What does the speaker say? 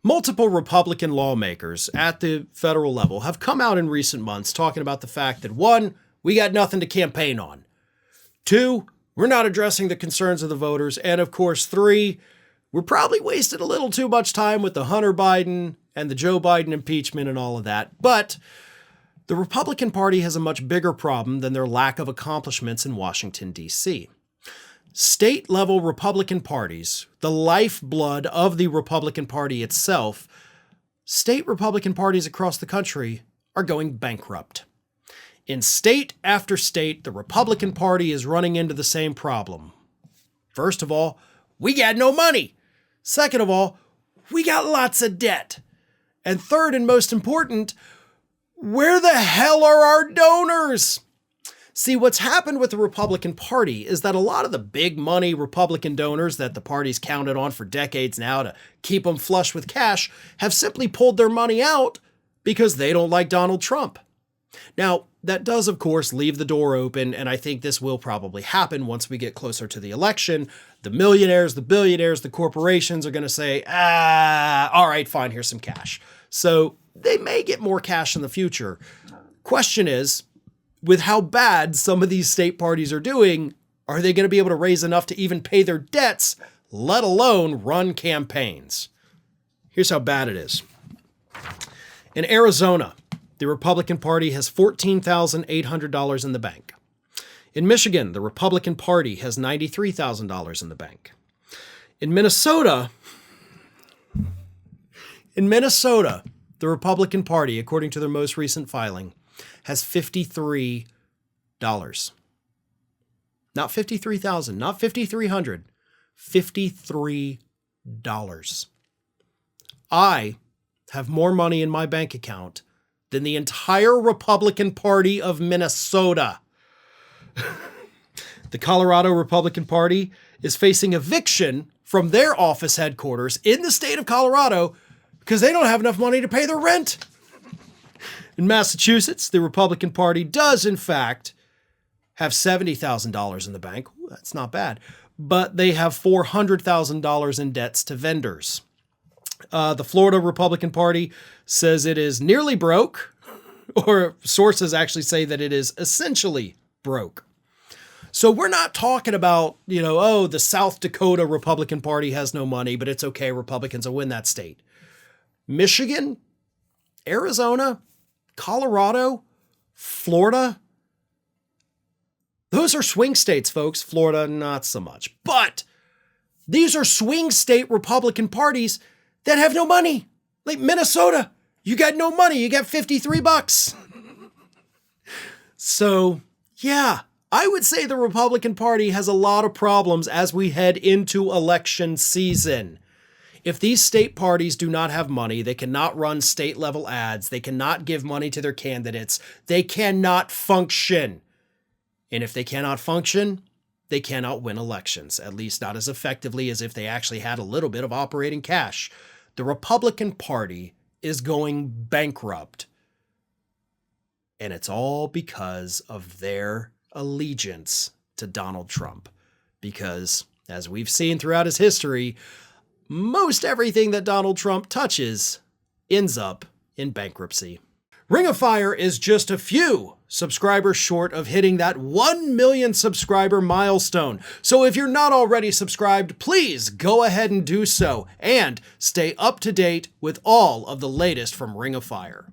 Multiple Republican lawmakers at the federal level have come out in recent months talking about the fact that, one, we got nothing to campaign on. Two, we're not addressing the concerns of the voters. And of course, three, we're probably wasted a little too much time with the Hunter Biden and the Joe Biden impeachment and all of that. But the Republican Party has a much bigger problem than their lack of accomplishments in Washington, D.C. State-level Republican parties, the lifeblood of the Republican Party itself, state Republican parties across the country are going bankrupt. In state after state, the Republican Party is running into the same problem. First of all, we got no money. Second of all, we got lots of debt. And third and most important, where the hell are our donors? See, what's happened with the Republican Party is that a lot of the big money Republican donors that the party's counted on for decades now to keep them flush with cash have simply pulled their money out because they don't like Donald Trump. Now, that does, of course, leave the door open, and I think this will probably happen once we get closer to the election. The millionaires, the billionaires, the corporations are going to say, all right, fine, here's some cash. So they may get more cash in the future. Question is, with how bad some of these state parties are doing, are they going to be able to raise enough to even pay their debts, let alone run campaigns? Here's how bad it is. In Arizona, the Republican Party has $14,800 in the bank. In Michigan, the Republican Party has $93,000 in the bank. In Minnesota, the Republican Party, according to their most recent filing, has $53. Not $53,000, not $5,300, $53. I have more money in my bank account than the entire Republican Party of Minnesota. The Colorado Republican Party is facing eviction from their office headquarters in the state of Colorado because they don't have enough money to pay their rent. In Massachusetts, the Republican Party does, in fact, have $70,000 in the bank. Ooh, that's not bad. But they have $400,000 in debts to vendors. The Florida Republican Party says it is nearly broke, or sources actually say that it is essentially broke. So we're not talking about, the South Dakota Republican Party has no money, but it's okay, Republicans will win that state. Michigan, Arizona, Colorado, Florida, those are swing states, folks. Florida, not so much. But these are swing state Republican parties that have no money. Like Minnesota, you got no money. You got $53. So, yeah, I would say the Republican Party has a lot of problems as we head into election season. If these state parties do not have money, they cannot run state-level ads, they cannot give money to their candidates, they cannot function. And if they cannot function, they cannot win elections, at least not as effectively as if they actually had a little bit of operating cash. The Republican Party is going bankrupt. And it's all because of their allegiance to Donald Trump. Because, as we've seen throughout his history, most everything that Donald Trump touches ends up in bankruptcy. Ring of Fire is just a few subscribers short of hitting that 1 million subscriber milestone. So if you're not already subscribed, please go ahead and do so and stay up to date with all of the latest from Ring of Fire.